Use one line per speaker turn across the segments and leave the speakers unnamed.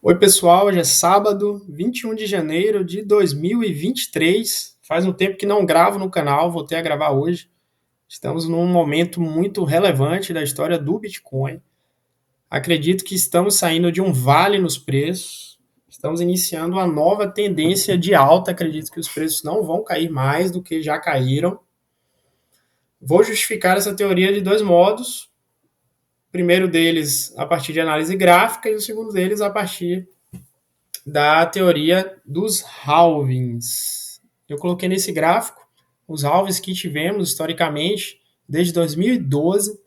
Oi, pessoal. Hoje é sábado, 21 de janeiro de 2023. Faz um tempo que não gravo no canal, voltei a gravar hoje. Estamos num momento muito relevante da história do Bitcoin. Acredito que estamos saindo de um vale nos preços. Estamos iniciando uma nova tendência de alta. Acredito que os preços não vão cair mais do que já caíram. Vou justificar essa teoria de dois modos. O primeiro deles a partir de análise gráfica e o segundo deles a partir da teoria dos halvings. Eu coloquei nesse gráfico os halvings que tivemos historicamente desde 2012.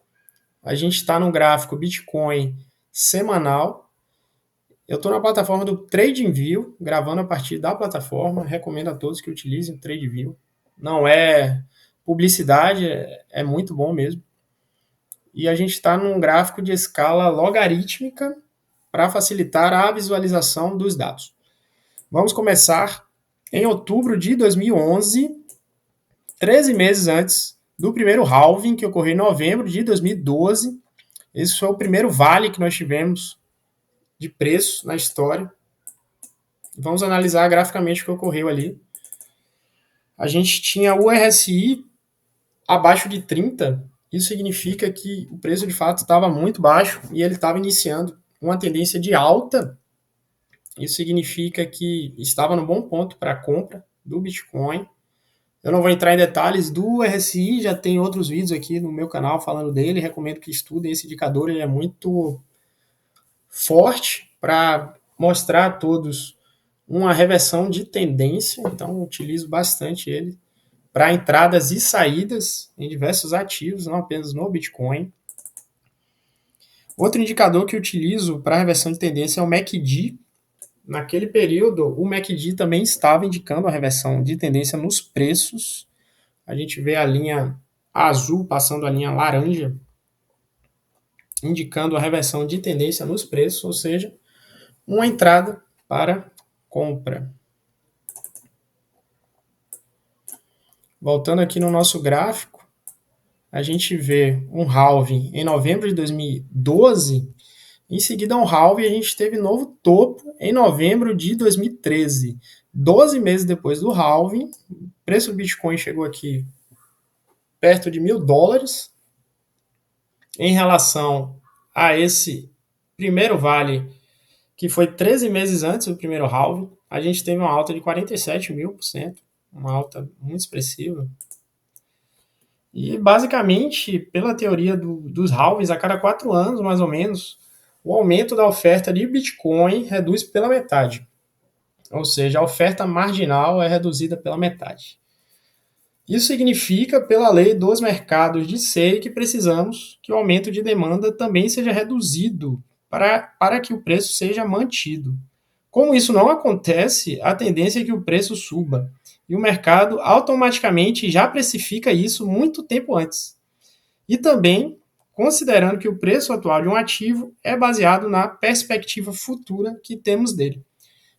A gente está no gráfico Bitcoin semanal. Eu estou na plataforma do TradingView, gravando a partir da plataforma. Recomendo a todos que utilizem o TradingView. Não é publicidade, é muito bom mesmo. E a gente está num gráfico de escala logarítmica para facilitar a visualização dos dados. Vamos começar em outubro de 2011, 13 meses antes do primeiro halving, que ocorreu em novembro de 2012. Esse foi o primeiro vale que nós tivemos de preço na história. Vamos analisar graficamente o que ocorreu ali. A gente tinha o RSI abaixo de 30. Isso significa que o preço de fato estava muito baixo e ele estava iniciando uma tendência de alta. Isso significa que estava no bom ponto para a compra do Bitcoin. Eu não vou entrar em detalhes do RSI, já tem outros vídeos aqui no meu canal falando dele. Recomendo que estudem esse indicador, ele é muito forte para mostrar a todos uma reversão de tendência. Então, utilizo bastante ele para entradas e saídas em diversos ativos, não apenas no Bitcoin. Outro indicador que utilizo para reversão de tendência é o MACD. Naquele período, o MACD também estava indicando a reversão de tendência nos preços. A gente vê a linha azul passando a linha laranja, indicando a reversão de tendência nos preços, ou seja, uma entrada para compra. Voltando aqui no nosso gráfico, a gente vê um halving em novembro de 2012, em seguida um halving a gente teve novo topo em novembro de 2013. 12 meses depois do halving, o preço do Bitcoin chegou aqui perto de $1.000. Em relação a esse primeiro vale, que foi 13 meses antes do primeiro halving, a gente teve uma alta de 47.000%, uma alta muito expressiva. E basicamente, pela teoria dos halvings, a cada 4 anos, mais ou menos, o aumento da oferta de Bitcoin reduz pela metade. Ou seja, a oferta marginal é reduzida pela metade. Isso significa, pela lei dos mercados de SEI, que precisamos que o aumento de demanda também seja reduzido para que o preço seja mantido. Como isso não acontece, a tendência é que o preço suba. E o mercado automaticamente já precifica isso muito tempo antes. E também considerando que o preço atual de um ativo é baseado na perspectiva futura que temos dele.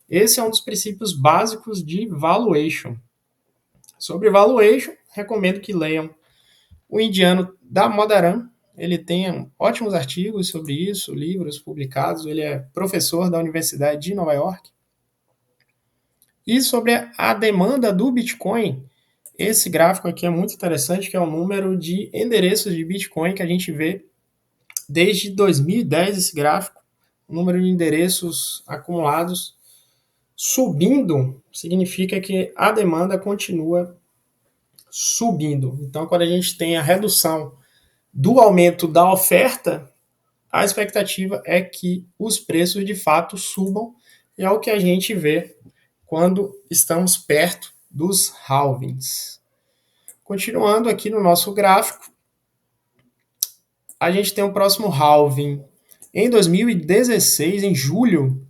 Esse é um dos princípios básicos de valuation. Sobre valuation, recomendo que leiam o indiano da Modaran. Ele tem ótimos artigos sobre isso, livros publicados. Ele é professor da Universidade de Nova York. E sobre a demanda do Bitcoin, esse gráfico aqui é muito interessante, que é o número de endereços de Bitcoin que a gente vê desde 2010, esse gráfico. O número de endereços acumulados subindo significa que a demanda continua subindo. Então, quando a gente tem a redução do aumento da oferta, a expectativa é que os preços de fato subam, e é o que a gente vê quando estamos perto dos halvings. Continuando aqui no nosso gráfico, a gente tem o próximo halving em 2016, em julho,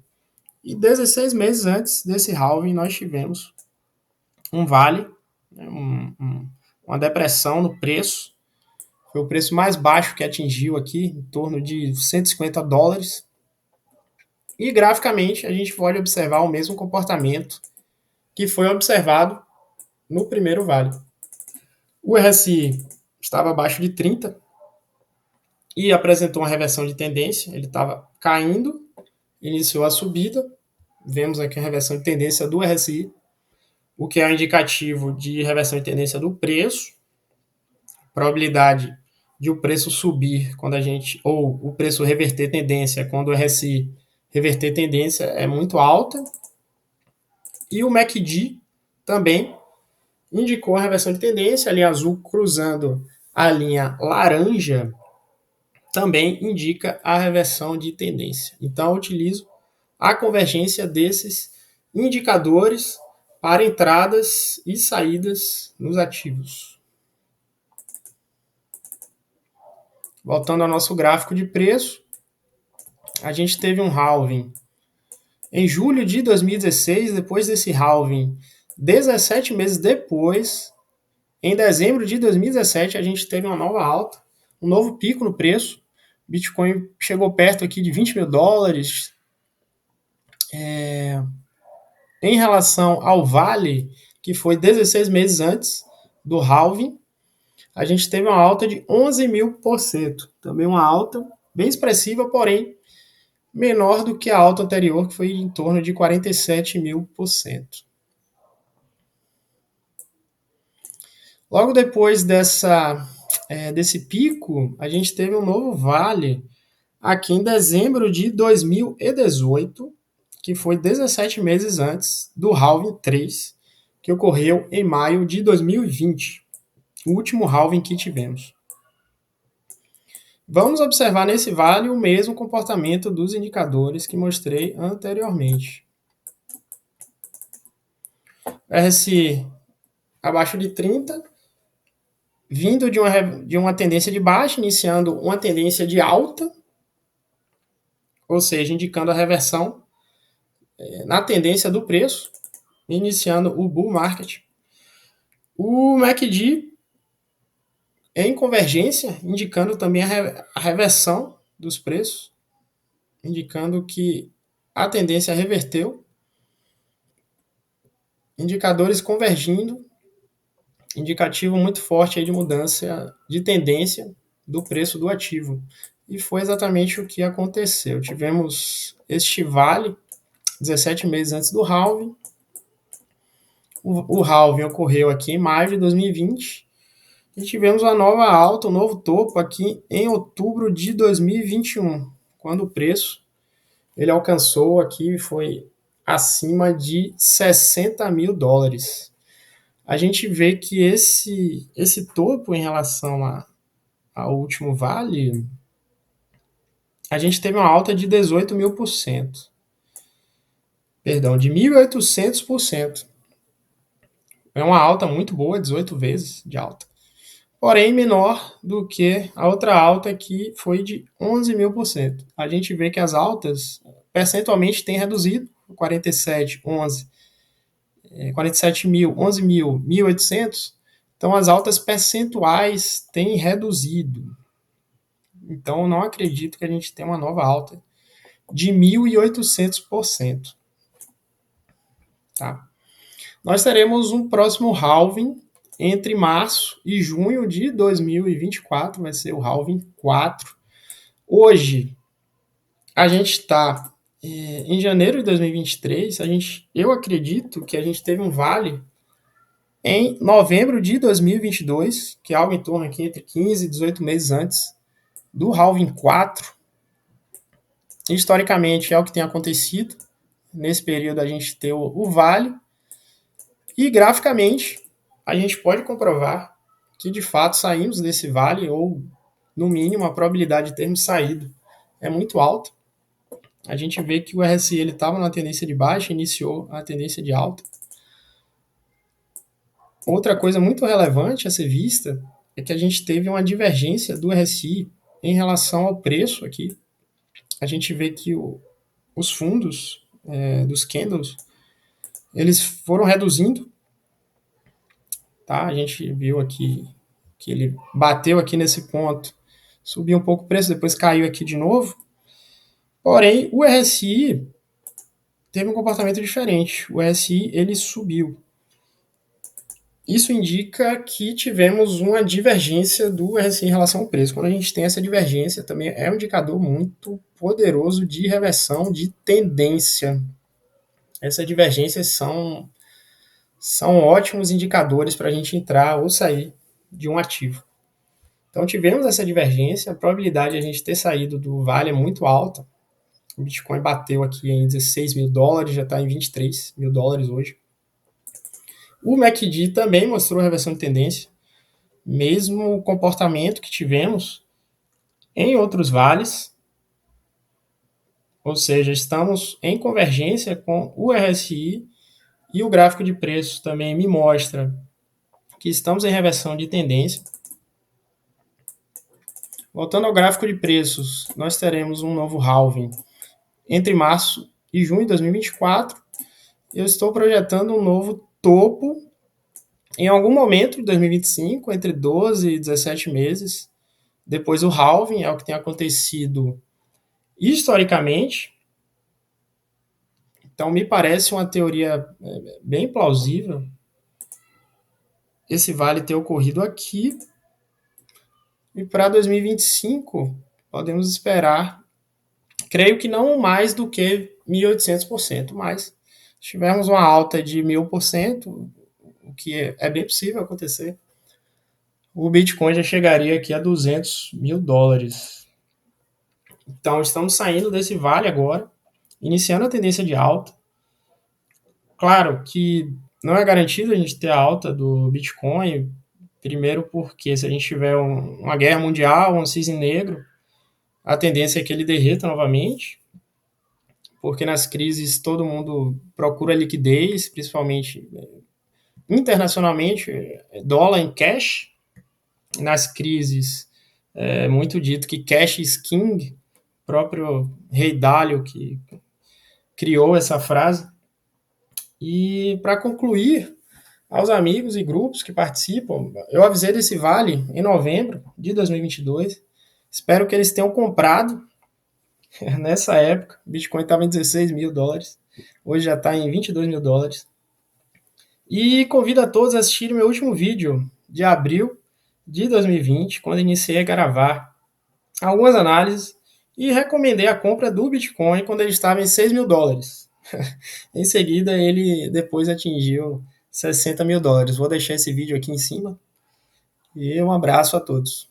e 16 meses antes desse halving nós tivemos um vale, uma depressão no preço. Foi o preço mais baixo que atingiu aqui, em torno de $150. E graficamente a gente pode observar o mesmo comportamento que foi observado no primeiro vale. O RSI estava abaixo de 30 e apresentou uma reversão de tendência, ele estava caindo iniciou a subida, vemos aqui a reversão de tendência do RSI, o que é um indicativo de reversão de tendência do preço, probabilidade de o preço subir quando a gente, ou o preço reverter tendência quando o RSI reverter tendência é muito alta, e o MACD também indicou a reversão de tendência, a linha azul cruzando a linha laranja também indica a reversão de tendência. Então, eu utilizo a convergência desses indicadores para entradas e saídas nos ativos. Voltando ao nosso gráfico de preço, a gente teve um halving em julho de 2016, depois desse halving, 17 meses depois, em dezembro de 2017, a gente teve uma nova alta, um novo pico no preço. Bitcoin chegou perto aqui de 20 mil dólares. Em relação ao Vale, que foi 16 meses antes do halving, a gente teve uma alta de 11.000%. Também uma alta bem expressiva, porém menor do que a alta anterior, que foi em torno de 47.000%. Logo depois desse pico, a gente teve um novo vale aqui em dezembro de 2018, que foi 17 meses antes do halving 3, que ocorreu em maio de 2020, o último halving que tivemos. Vamos observar nesse vale o mesmo comportamento dos indicadores que mostrei anteriormente. RSI abaixo de 30, vindo de uma tendência de baixa, iniciando uma tendência de alta, ou seja, indicando a reversão na tendência do preço, iniciando o bull market. O MACD em convergência, indicando também a reversão dos preços, indicando que a tendência reverteu. Indicadores convergindo, indicativo muito forte aí de mudança de tendência do preço do ativo. E foi exatamente o que aconteceu. Tivemos este vale 17 meses antes do halving. O halving ocorreu aqui em maio de 2020. E tivemos uma nova alta, um novo topo aqui em outubro de 2021, quando o preço ele alcançou aqui, foi acima de 60 mil dólares. A gente vê que esse topo em relação ao último vale, a gente teve uma alta de 18.000%. Perdão, de 1.800%. É uma alta muito boa, 18 vezes de alta. Porém, menor do que a outra alta que foi de 11.000%. A gente vê que as altas percentualmente têm reduzido, 47, 11, 47 mil, 11 mil, 1.800. Então, as altas percentuais têm reduzido. Então, não acredito que a gente tenha uma nova alta de 1.800%. Tá? Nós teremos um próximo halving entre março e junho de 2024, vai ser o halving 4. Hoje, a gente está em janeiro de 2023, eu acredito que a gente teve um vale em novembro de 2022, que é algo em torno aqui entre 15 e 18 meses antes do halving 4. Historicamente, é o que tem acontecido. Nesse período, a gente tem o vale. E, graficamente, a gente pode comprovar que, de fato, saímos desse vale, ou, no mínimo, a probabilidade de termos saído é muito alta. A gente vê que o RSI estava na tendência de baixa, iniciou a tendência de alta. Outra coisa muito relevante a ser vista é que a gente teve uma divergência do RSI em relação ao preço aqui. A gente vê que os fundos dos candles, eles foram reduzindo. Tá? A gente viu aqui que ele bateu aqui nesse ponto, subiu um pouco o preço, depois caiu aqui de novo. Porém, o RSI teve um comportamento diferente. O RSI ele subiu. Isso indica que tivemos uma divergência do RSI em relação ao preço. Quando a gente tem essa divergência, também é um indicador muito poderoso de reversão de tendência. Essas divergências são ótimos indicadores para a gente entrar ou sair de um ativo. Então tivemos essa divergência, a probabilidade de a gente ter saído do vale é muito alta. O Bitcoin bateu aqui em 16 mil dólares, já está em 23 mil dólares hoje. O MACD também mostrou reversão de tendência, mesmo comportamento que tivemos em outros vales, ou seja, estamos em convergência com o RSI e o gráfico de preços também me mostra que estamos em reversão de tendência. Voltando ao gráfico de preços, nós teremos um novo halving entre março e junho de 2024. Eu estou projetando um novo topo em algum momento de 2025, entre 12 e 17 meses. Depois o halving é o que tem acontecido historicamente. Então me parece uma teoria bem plausível esse vale ter ocorrido aqui. E para 2025 podemos esperar, creio que não mais do que 1.800%, mas se tivermos uma alta de 1.000%, o que é bem possível acontecer, o Bitcoin já chegaria aqui a 200 mil dólares. Então estamos saindo desse vale agora, iniciando a tendência de alta. Claro que não é garantido a gente ter a alta do Bitcoin, primeiro porque se a gente tiver uma guerra mundial, um cisne negro, a tendência é que ele derreta novamente, porque nas crises todo mundo procura liquidez, principalmente internacionalmente, dólar em cash. Nas crises é muito dito que cash is king, o próprio Rei Dalio que criou essa frase. E para concluir, aos amigos e grupos que participam, eu avisei desse vale em novembro de 2022. Espero que eles tenham comprado nessa época. O Bitcoin estava em 16 mil dólares, hoje já está em 22 mil dólares. E convido a todos a assistirem meu último vídeo de abril de 2020, quando iniciei a gravar algumas análises e recomendei a compra do Bitcoin quando ele estava em 6 mil dólares. Em seguida, ele depois atingiu 60 mil dólares. Vou deixar esse vídeo aqui em cima. E um abraço a todos.